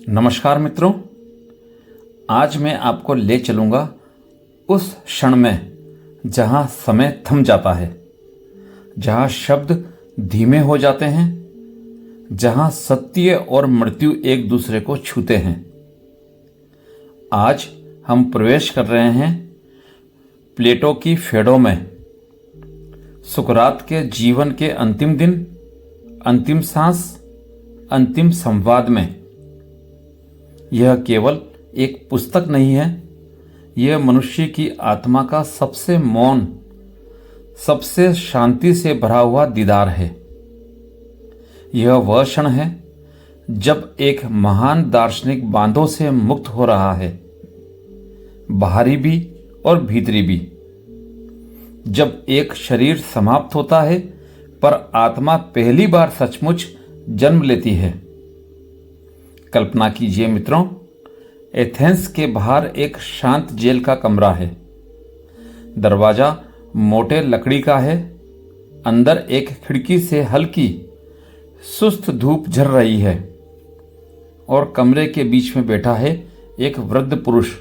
नमस्कार मित्रों, आज मैं आपको ले चलूँगा उस क्षण में जहाँ समय थम जाता है, जहाँ शब्द धीमे हो जाते हैं, जहाँ सत्य और मृत्यु एक दूसरे को छूते हैं। आज हम प्रवेश कर रहे हैं प्लेटो की फेडो में, सुकरात के जीवन के अंतिम दिन, अंतिम सांस, अंतिम संवाद में। यह केवल एक पुस्तक नहीं है, यह मनुष्य की आत्मा का सबसे मौन, सबसे शांति से भरा हुआ दीदार है। यह वह क्षण है जब एक महान दार्शनिक बांधों से मुक्त हो रहा है, बाहरी भी और भीतरी भी। जब एक शरीर समाप्त होता है पर आत्मा पहली बार सचमुच जन्म लेती है। कल्पना कीजिए मित्रों, एथेंस के बाहर एक शांत जेल का कमरा है। दरवाजा मोटे लकड़ी का है। अंदर एक खिड़की से हल्की सुस्त धूप झर रही है और कमरे के बीच में बैठा है एक वृद्ध पुरुष।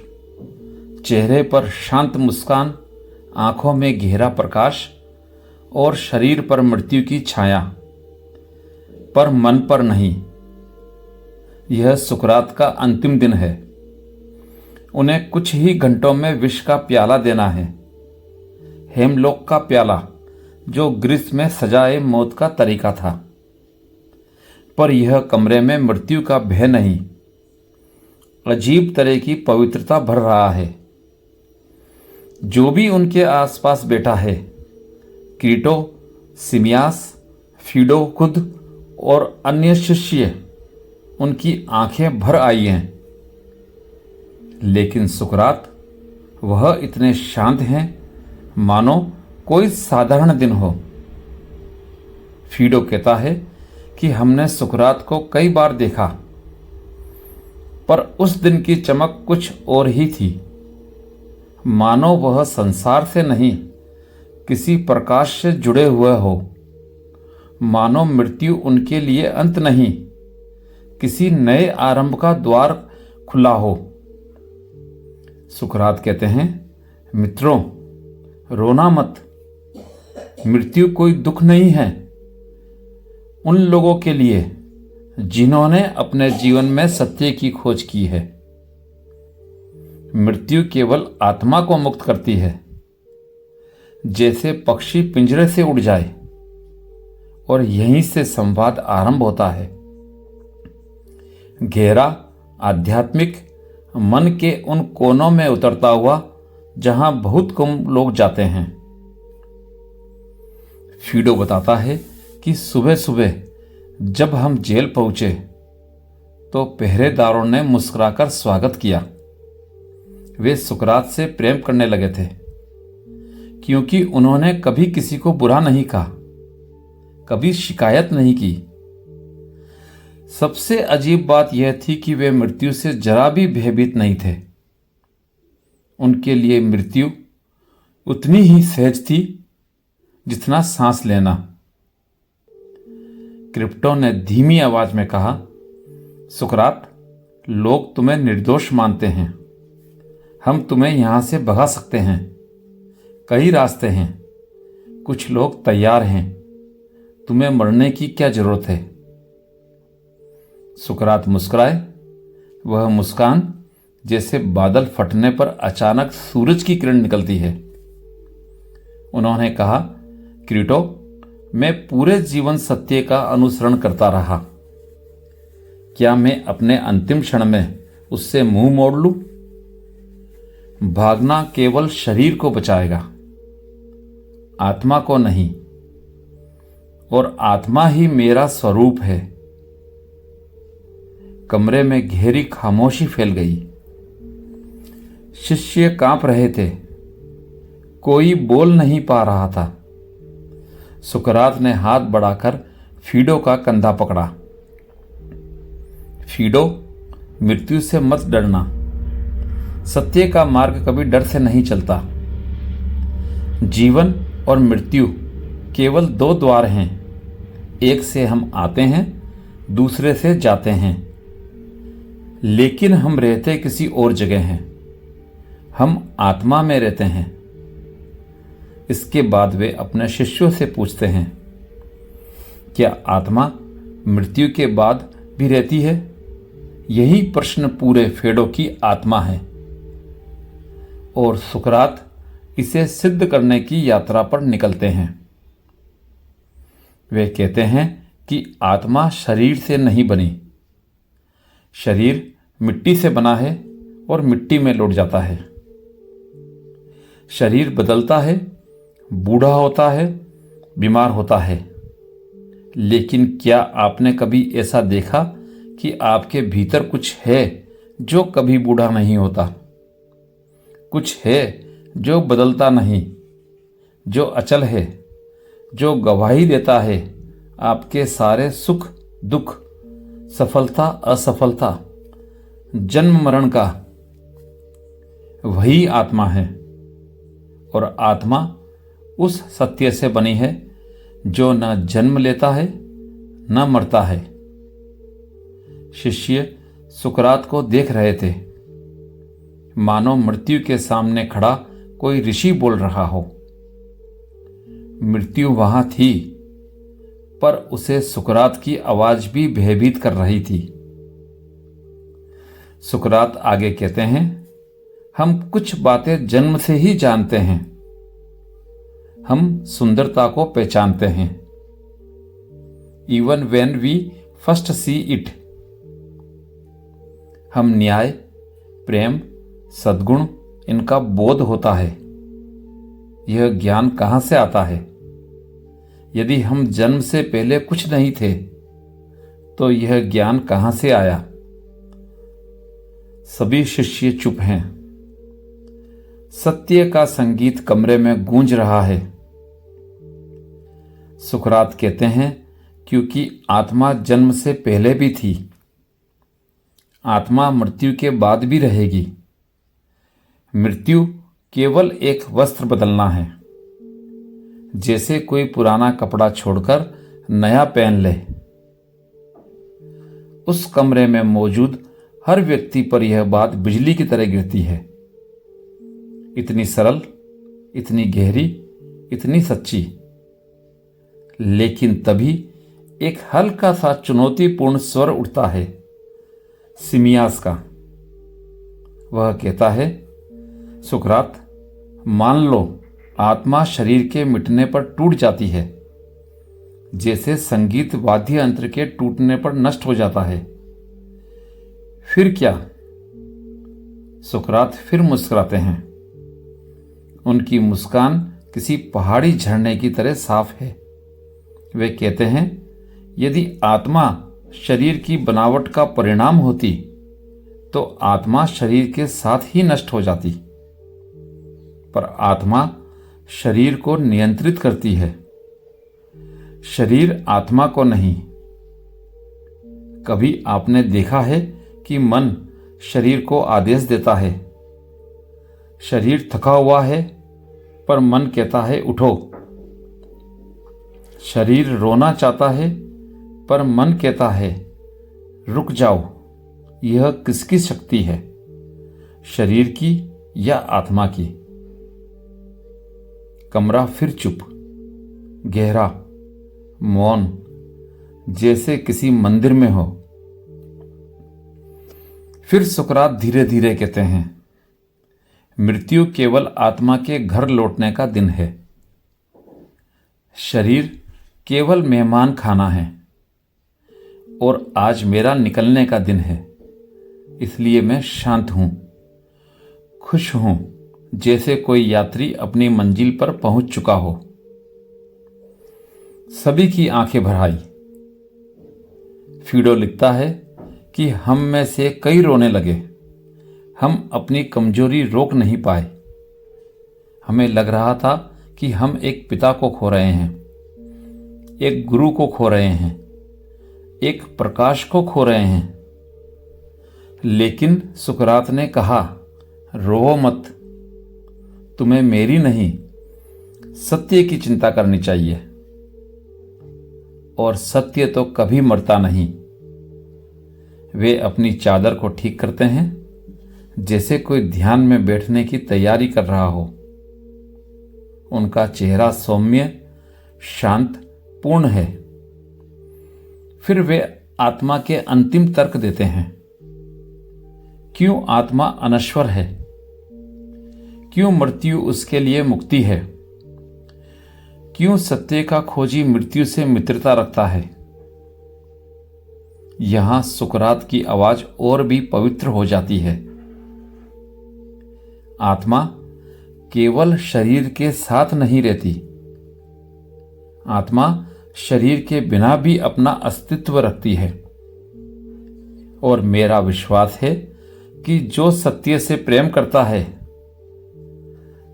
चेहरे पर शांत मुस्कान, आंखों में गहरा प्रकाश और शरीर पर मृत्यु की छाया, पर मन पर नहीं। यह सुकरात का अंतिम दिन है। उन्हें कुछ ही घंटों में विष का प्याला देना है, हेमलोक का प्याला, जो ग्रीस में सजाए मौत का तरीका था। पर यह कमरे में मृत्यु का भय नहीं, अजीब तरह की पवित्रता भर रहा है। जो भी उनके आसपास बैठा है, क्रीटो, सिमियास, फीडो खुद और अन्य शिष्य, उनकी आंखें भर आई हैं। लेकिन सुकरात, वह इतने शांत हैं मानो कोई साधारण दिन हो। फीडो कहता है कि हमने सुकरात को कई बार देखा, पर उस दिन की चमक कुछ और ही थी। मानो वह संसार से नहीं, किसी प्रकाश से जुड़े हुए हो। मानो मृत्यु उनके लिए अंत नहीं, किसी नए आरंभ का द्वार खुला हो। सुकरात कहते हैं, मित्रों, रोना मत। मृत्यु कोई दुख नहीं है उन लोगों के लिए जिन्होंने अपने जीवन में सत्य की खोज की है। मृत्यु केवल आत्मा को मुक्त करती है, जैसे पक्षी पिंजरे से उड़ जाए, और यहीं से संवाद आरंभ होता है। गहरा, आध्यात्मिक, मन के उन कोनों में उतरता हुआ जहां बहुत कम लोग जाते हैं। फीडो बताता है कि सुबह सुबह जब हम जेल पहुंचे तो पहरेदारों ने मुस्कुराकर स्वागत किया। वे सुकरात से प्रेम करने लगे थे, क्योंकि उन्होंने कभी किसी को बुरा नहीं कहा, कभी शिकायत नहीं की। सबसे अजीब बात यह थी कि वे मृत्यु से जरा भी भयभीत नहीं थे। उनके लिए मृत्यु उतनी ही सहज थी जितना सांस लेना। क्रिप्टो ने धीमी आवाज में कहा, सुकरात, लोग तुम्हें निर्दोष मानते हैं। हम तुम्हें यहां से भगा सकते हैं। कई रास्ते हैं। कुछ लोग तैयार हैं। तुम्हें मरने की क्या जरूरत है? सुकरात मुस्कुराए। वह मुस्कान जैसे बादल फटने पर अचानक सूरज की किरण निकलती है। उन्होंने कहा, क्रीटो, मैं पूरे जीवन सत्य का अनुसरण करता रहा। क्या मैं अपने अंतिम क्षण में उससे मुंह मोड़ लूं? भागना केवल शरीर को बचाएगा, आत्मा को नहीं। और आत्मा ही मेरा स्वरूप है। कमरे में गहरी खामोशी फैल गई। शिष्य कांप रहे थे। कोई बोल नहीं पा रहा था। सुकरात ने हाथ बढ़ाकर फीडो का कंधा पकड़ा। फीडो, मृत्यु से मत डरना। सत्य का मार्ग कभी डर से नहीं चलता। जीवन और मृत्यु केवल दो द्वार हैं। एक से हम आते हैं, दूसरे से जाते हैं। लेकिन हम रहते किसी और जगह हैं, हम आत्मा में रहते हैं। इसके बाद वे अपने शिष्यों से पूछते हैं, क्या आत्मा मृत्यु के बाद भी रहती है? यही प्रश्न पूरे फेडो की आत्मा है और सुकरात इसे सिद्ध करने की यात्रा पर निकलते हैं। वे कहते हैं कि आत्मा शरीर से नहीं बनी, शरीर मिट्टी से बना है और मिट्टी में लौट जाता है। शरीर बदलता है, बूढ़ा होता है, बीमार होता है, लेकिन क्या आपने कभी ऐसा देखा कि आपके भीतर कुछ है जो कभी बूढ़ा नहीं होता? कुछ है जो बदलता नहीं, जो अचल है, जो गवाही देता है आपके सारे सुख दुख, सफलता असफलता, जन्म मरण का। वही आत्मा है और आत्मा उस सत्य से बनी है जो न जन्म लेता है न मरता है। शिष्य सुकरात को देख रहे थे, मानो मृत्यु के सामने खड़ा कोई ऋषि बोल रहा हो। मृत्यु वहां थी, पर उसे सुकरात की आवाज भी भयभीत कर रही थी। सुकरात आगे कहते हैं, हम कुछ बातें जन्म से ही जानते हैं। हम सुंदरता को पहचानते हैं, even when we first see it. हम न्याय, प्रेम, सद्गुण, इनका बोध होता है। यह ज्ञान कहां से आता है? यदि हम जन्म से पहले कुछ नहीं थे तो यह ज्ञान कहां से आया? सभी शिष्य चुप हैं। सत्य का संगीत कमरे में गूंज रहा है। सुकरात कहते हैं, क्योंकि आत्मा जन्म से पहले भी थी, आत्मा मृत्यु के बाद भी रहेगी। मृत्यु केवल एक वस्त्र बदलना है, जैसे कोई पुराना कपड़ा छोड़कर नया पहन ले। उस कमरे में मौजूद हर व्यक्ति पर यह बात बिजली की तरह गिरती है, इतनी सरल, इतनी गहरी, इतनी सच्ची। लेकिन तभी एक हल्का सा चुनौतीपूर्ण स्वर उठता है, सिमियास का। वह कहता है, सुकरात, मान लो आत्मा शरीर के मिटने पर टूट जाती है, जैसे संगीत वाद्य यंत्र के टूटने पर नष्ट हो जाता है। फिर क्या? सुकरात फिर मुस्कुराते हैं। उनकी मुस्कान किसी पहाड़ी झरने की तरह साफ है। वे कहते हैं, यदि आत्मा शरीर की बनावट का परिणाम होती तो आत्मा शरीर के साथ ही नष्ट हो जाती, पर आत्मा शरीर को नियंत्रित करती है, शरीर आत्मा को नहीं। कभी आपने देखा है कि मन शरीर को आदेश देता है? शरीर थका हुआ है, पर मन कहता है उठो। शरीर रोना चाहता है, पर मन कहता है रुक जाओ। यह किसकी शक्ति है, शरीर की या आत्मा की? कमरा फिर चुप, गहरा, मौन, जैसे किसी मंदिर में हो। फिर सुकरात धीरे धीरे कहते हैं, मृत्यु केवल आत्मा के घर लौटने का दिन है। शरीर केवल मेहमान खाना है और आज मेरा निकलने का दिन है, इसलिए मैं शांत हूं, खुश हूं, जैसे कोई यात्री अपनी मंजिल पर पहुंच चुका हो। सभी की आंखें भर आई। फीडो लिखता है कि हम में से कई रोने लगे। हम अपनी कमजोरी रोक नहीं पाए। हमें लग रहा था कि हम एक पिता को खो रहे हैं, एक गुरु को खो रहे हैं, एक प्रकाश को खो रहे हैं। लेकिन सुकरात ने कहा, रो मत, तुम्हें मेरी नहीं, सत्य की चिंता करनी चाहिए। और सत्य तो कभी मरता नहीं। वे अपनी चादर को ठीक करते हैं, जैसे कोई ध्यान में बैठने की तैयारी कर रहा हो। उनका चेहरा सौम्य, शांत, पूर्ण है। फिर वे आत्मा के अंतिम तर्क देते हैं। क्यों आत्मा अनश्वर है? क्यों मृत्यु उसके लिए मुक्ति है? क्यों सत्य का खोजी मृत्यु से मित्रता रखता है? यहां सुकरात की आवाज और भी पवित्र हो जाती है। आत्मा केवल शरीर के साथ नहीं रहती। आत्मा शरीर के बिना भी अपना अस्तित्व रखती है। और मेरा विश्वास है कि जो सत्य से प्रेम करता है,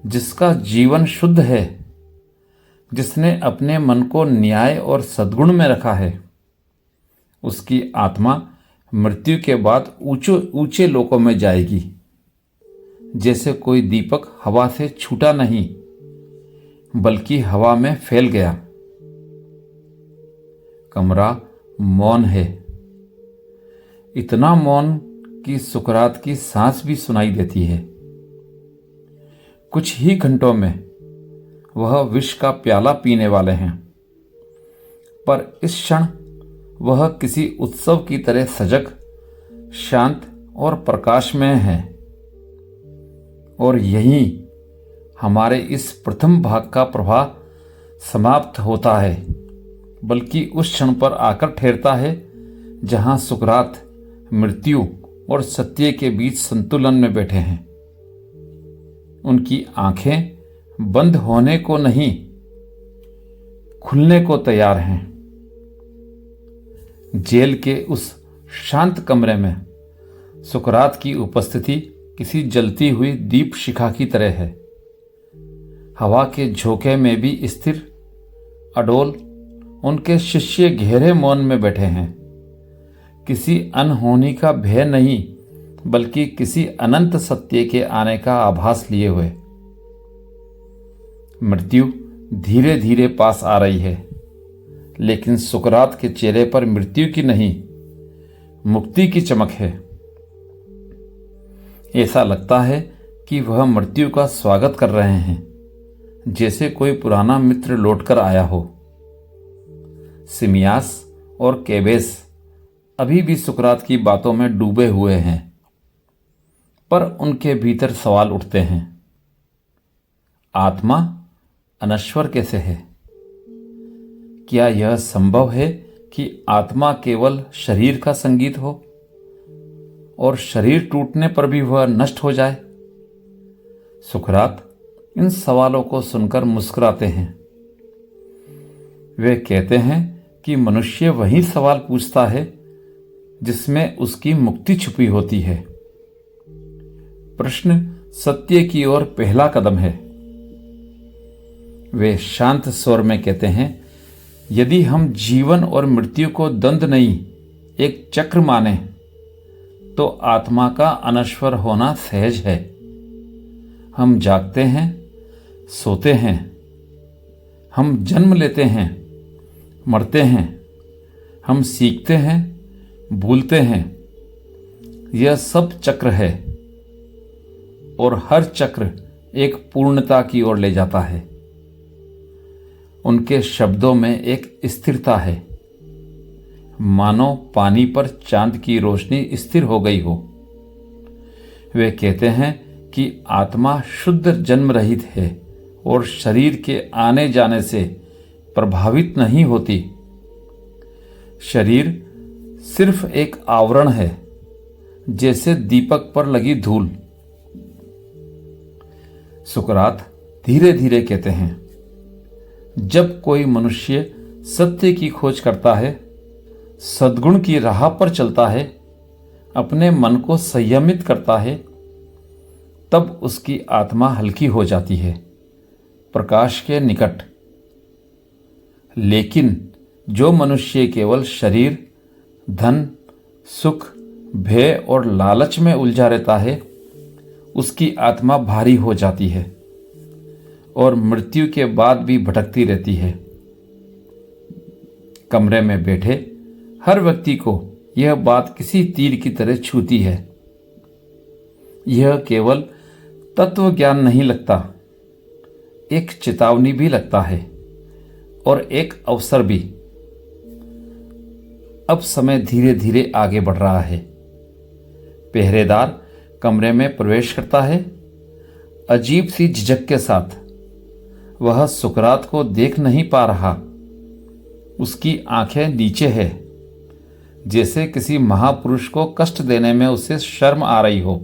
जिसका जीवन शुद्ध है, जिसने अपने मन को न्याय और सद्गुण में रखा है, उसकी आत्मा मृत्यु के बाद ऊंचे लोकों में जाएगी। जैसे कोई दीपक हवा से छूटा नहीं, बल्कि हवा में फैल गया। कमरा मौन है, इतना मौन कि सुकरात की सांस भी सुनाई देती है। कुछ ही घंटों में वह विष का प्याला पीने वाले हैं, पर इस क्षण वह किसी उत्सव की तरह सजग, शांत और प्रकाशमय है। और यही हमारे इस प्रथम भाग का प्रभाव समाप्त होता है, बल्कि उस क्षण पर आकर ठहरता है जहां सुकरात मृत्यु और सत्य के बीच संतुलन में बैठे हैं। उनकी आंखें बंद होने को नहीं, खुलने को तैयार हैं। जेल के उस शांत कमरे में सुकरात की उपस्थिति किसी जलती हुई दीप शिखा की तरह है। हवा के झोंके में भी स्थिर, अडोल उनके शिष्य गहरे मौन में बैठे हैं। किसी अनहोनी का भय नहीं, बल्कि किसी अनंत सत्य के आने का आभास लिए हुए। मृत्यु धीरे धीरे पास आ रही है, लेकिन सुकरात के चेहरे पर मृत्यु की नहीं, मुक्ति की चमक है। ऐसा लगता है कि वह मृत्यु का स्वागत कर रहे हैं, जैसे कोई पुराना मित्र लौटकर आया हो। सिमियास और केबेस अभी भी सुकरात की बातों में डूबे हुए हैं, पर उनके भीतर सवाल उठते हैं। आत्मा अनश्वर कैसे है? क्या यह संभव है कि आत्मा केवल शरीर का संगीत हो और शरीर टूटने पर भी वह नष्ट हो जाए? सुकरात इन सवालों को सुनकर मुस्कुराते हैं। वे कहते हैं कि मनुष्य वही सवाल पूछता है जिसमें उसकी मुक्ति छुपी होती है। प्रश्न सत्य की ओर पहला कदम है। वे शांत स्वर में कहते हैं, यदि हम जीवन और मृत्यु को द्वंद्व नहीं, एक चक्र माने, तो आत्मा का अनश्वर होना सहज है। हम जागते हैं, सोते हैं, हम जन्म लेते हैं, मरते हैं, हम सीखते हैं, भूलते हैं। यह सब चक्र है और हर चक्र एक पूर्णता की ओर ले जाता है। उनके शब्दों में एक स्थिरता है, मानो पानी पर चांद की रोशनी स्थिर हो गई हो। वे कहते हैं कि आत्मा शुद्ध जन्म रहित है और शरीर के आने जाने से प्रभावित नहीं होती। शरीर सिर्फ एक आवरण है, जैसे दीपक पर लगी धूल। सुकरात धीरे धीरे कहते हैं, जब कोई मनुष्य सत्य की खोज करता है, सद्गुण की राह पर चलता है, अपने मन को संयमित करता है, तब उसकी आत्मा हल्की हो जाती है, प्रकाश के निकट। लेकिन जो मनुष्य केवल शरीर, धन, सुख, भय और लालच में उलझा रहता है, उसकी आत्मा भारी हो जाती है और मृत्यु के बाद भी भटकती रहती है। कमरे में बैठे हर व्यक्ति को यह बात किसी तीर की तरह छूती है। यह केवल तत्व ज्ञान नहीं लगता, एक चेतावनी भी लगता है और एक अवसर भी। अब समय धीरे धीरे आगे बढ़ रहा है। पहरेदार कमरे में प्रवेश करता है। अजीब सी झिझक के साथ वह सुकरात को देख नहीं पा रहा। उसकी आंखें नीचे है, जैसे किसी महापुरुष को कष्ट देने में उसे शर्म आ रही हो।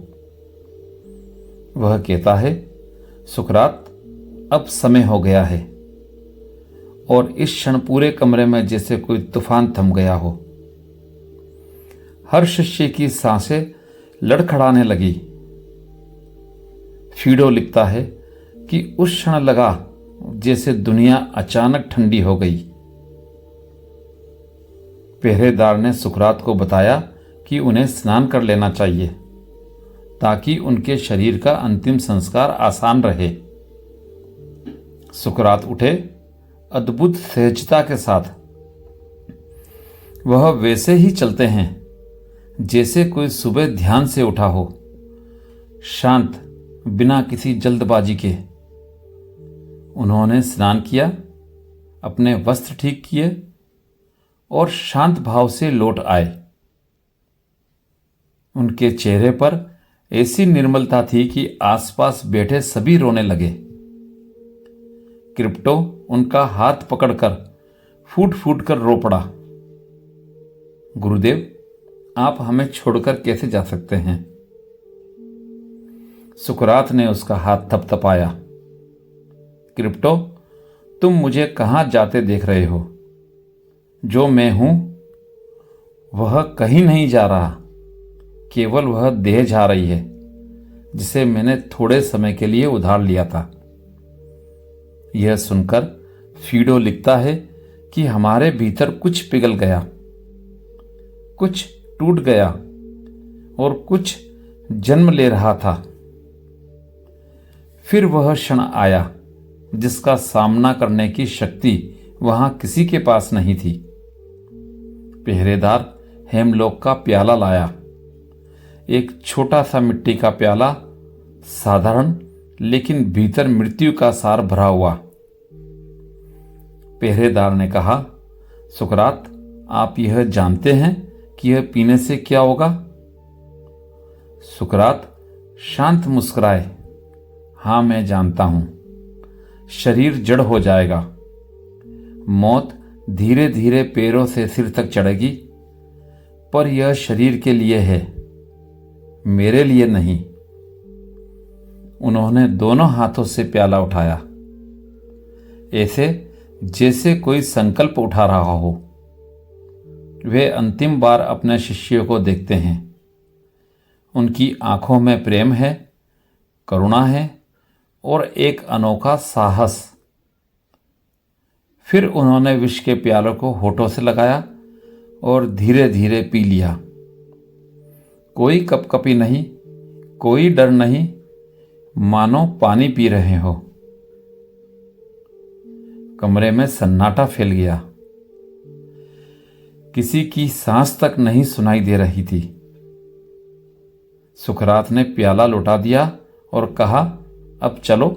वह कहता है, सुकरात, अब समय हो गया है। और इस क्षण पूरे कमरे में जैसे कोई तूफान थम गया हो। हर शिष्य की सांसें लड़खड़ाने लगी। फीडो लिखता है कि उस क्षण लगा जैसे दुनिया अचानक ठंडी हो गई। पहरेदार ने सुकरात को बताया कि उन्हें स्नान कर लेना चाहिए ताकि उनके शरीर का अंतिम संस्कार आसान रहे। सुकरात उठे, अद्भुत सहजता के साथ। वह वैसे ही चलते हैं जैसे कोई सुबह ध्यान से उठा हो, शांत, बिना किसी जल्दबाजी के। उन्होंने स्नान किया, अपने वस्त्र ठीक किए और शांत भाव से लौट आए। उनके चेहरे पर ऐसी निर्मलता थी कि आसपास बैठे सभी रोने लगे। क्रिप्टो उनका हाथ पकड़कर फूट फूट कर रो पड़ा। गुरुदेव, आप हमें छोड़कर कैसे जा सकते हैं? सुकरात ने उसका हाथ थपथपाया। क्रिप्टो, तुम मुझे कहां जाते देख रहे हो? जो मैं हूं वह कहीं नहीं जा रहा, केवल वह देह जा रही है जिसे मैंने थोड़े समय के लिए उधार लिया था। यह सुनकर फीडो लिखता है कि हमारे भीतर कुछ पिघल गया, कुछ टूट गया और कुछ जन्म ले रहा था। फिर वह क्षण आया जिसका सामना करने की शक्ति वहां किसी के पास नहीं थी। पहरेदार हेमलोक का प्याला लाया, एक छोटा सा मिट्टी का प्याला, साधारण लेकिन भीतर मृत्यु का सार भरा हुआ। पहरेदार ने कहा, सुकरात, आप यह जानते हैं कि यह पीने से क्या होगा? सुकरात शांत मुस्कुराए, हां, मैं जानता हूं। शरीर जड़ हो जाएगा। मौत धीरे धीरे पैरों से सिर तक चढ़ेगी, पर यह शरीर के लिए है, मेरे लिए नहीं। उन्होंने दोनों हाथों से प्याला उठाया, ऐसे जैसे कोई संकल्प उठा रहा हो। वे अंतिम बार अपने शिष्यों को देखते हैं। उनकी आंखों में प्रेम है, करुणा है और एक अनोखा साहस। फिर उन्होंने विष के प्यालों को होठों से लगाया और धीरे धीरे पी लिया। कोई कपकपी नहीं, कोई डर नहीं, मानो पानी पी रहे हो। कमरे में सन्नाटा फैल गया। किसी की सांस तक नहीं सुनाई दे रही थी। सुकरात ने प्याला लौटा दिया और कहा, अब चलो,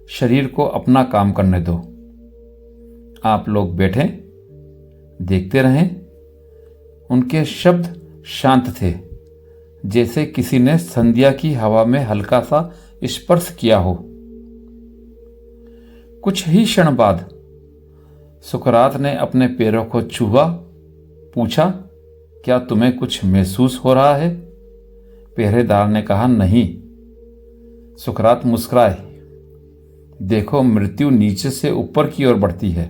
शरीर को अपना काम करने दो। आप लोग बैठें, देखते रहें। उनके शब्द शांत थे, जैसे किसी ने संध्या की हवा में हल्का सा स्पर्श किया हो। कुछ ही क्षण बाद सुकरात ने अपने पैरों को छुआ, पूछा, क्या तुम्हें कुछ महसूस हो रहा है? पहरेदार ने कहा, नहीं। सुकरात मुस्कुराए, देखो, मृत्यु नीचे से ऊपर की ओर बढ़ती है।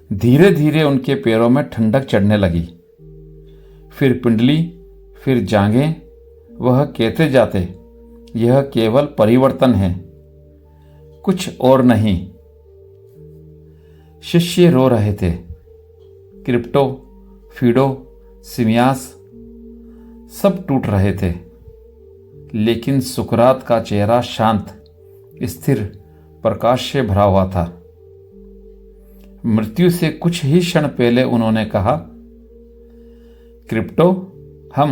धीरे धीरे उनके पैरों में ठंडक चढ़ने लगी, फिर पिंडली, फिर जांघें। वह कहते जाते, यह केवल परिवर्तन है, कुछ और नहीं। शिष्य रो रहे थे। क्रिप्टो, फीडो, सिमियास सब टूट रहे थे, लेकिन सुकरात का चेहरा शांत, स्थिर, प्रकाश से भरा हुआ था। मृत्यु से कुछ ही क्षण पहले उन्होंने कहा, क्रिप्टो, हम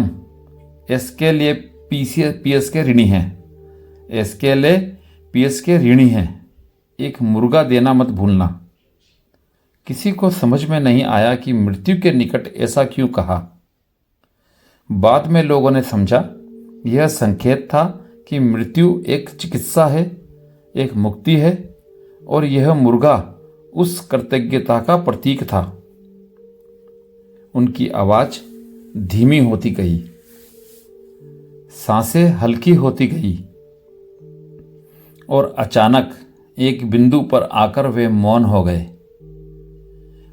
एस के लिए पीएस के ऋणी हैं, एस के लिए पीएस के ऋणी हैं। एक मुर्गा देना मत भूलना। किसी को समझ में नहीं आया कि मृत्यु के निकट ऐसा क्यों कहा। बाद में लोगों ने समझा यह संकेत था कि मृत्यु एक चिकित्सा है, एक मुक्ति है, और यह मुर्गा उस कृतज्ञता का प्रतीक था। उनकी आवाज धीमी होती गई, सांसें हल्की होती गई, और अचानक एक बिंदु पर आकर वे मौन हो गए।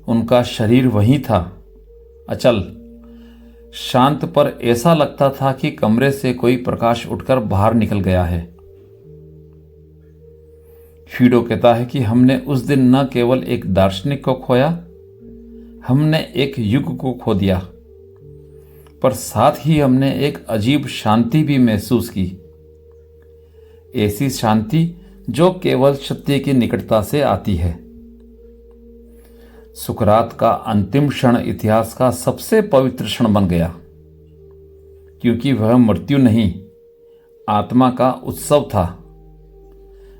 उनका शरीर वहीं था, अचल, शांत, पर ऐसा लगता था कि कमरे से कोई प्रकाश उठकर बाहर निकल गया है। फीडो कहता है कि हमने उस दिन न केवल एक दार्शनिक को खोया, हमने एक युग को खो दिया, पर साथ ही हमने एक अजीब शांति भी महसूस की। ऐसी शांति जो केवल सत्य की निकटता से आती है। सुकरात का अंतिम क्षण इतिहास का सबसे पवित्र क्षण बन गया, क्योंकि वह मृत्यु नहीं, आत्मा का उत्सव था।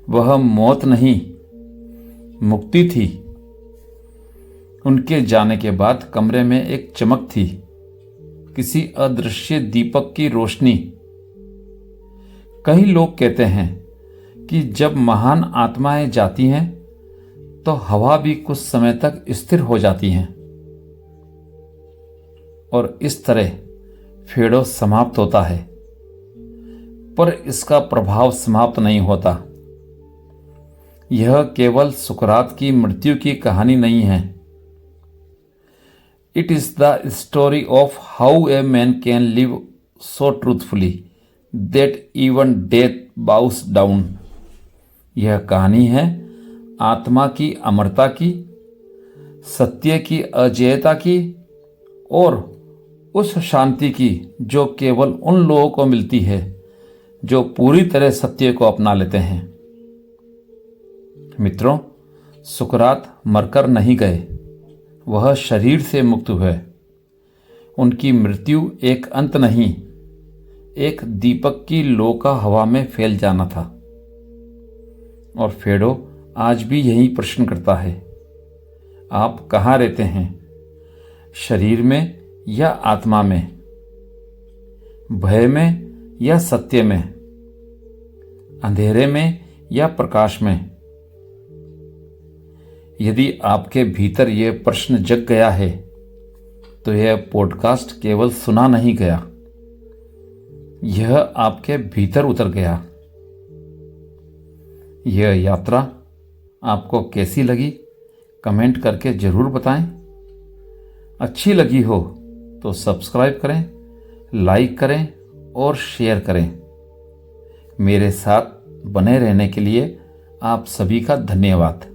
वह मौत नहीं, मुक्ति थी। उनके जाने के बाद कमरे में एक चमक थी, किसी अदृश्य दीपक की रोशनी। कई लोग कहते हैं कि जब महान आत्माएं जाती हैं तो हवा भी कुछ समय तक स्थिर हो जाती हैं, और इस तरह फेडो समाप्त होता है। पर इसका प्रभाव समाप्त नहीं होता। यह केवल सुकरात की मृत्यु की कहानी नहीं है। It is the story of how a man can live so truthfully that even death bows down. यह कहानी है आत्मा की अमरता की, सत्य की अजेयता की, और उस शांति की जो केवल उन लोगों को मिलती है जो पूरी तरह सत्य को अपना लेते हैं। मित्रों, सुकरात मरकर नहीं गए, वह शरीर से मुक्त हुए। उनकी मृत्यु एक अंत नहीं, एक दीपक की लौ का हवा में फैल जाना था। और फेडो आज भी यही प्रश्न करता है, आप कहाँ रहते हैं? शरीर में या आत्मा में? भय में या सत्य में? अंधेरे में या प्रकाश में? यदि आपके भीतर यह प्रश्न जग गया है तो यह पॉडकास्ट केवल सुना नहीं गया, यह आपके भीतर उतर गया। यह यात्रा आपको कैसी लगी कमेंट करके ज़रूर बताएं। अच्छी लगी हो तो सब्सक्राइब करें, लाइक करें और शेयर करें। मेरे साथ बने रहने के लिए आप सभी का धन्यवाद।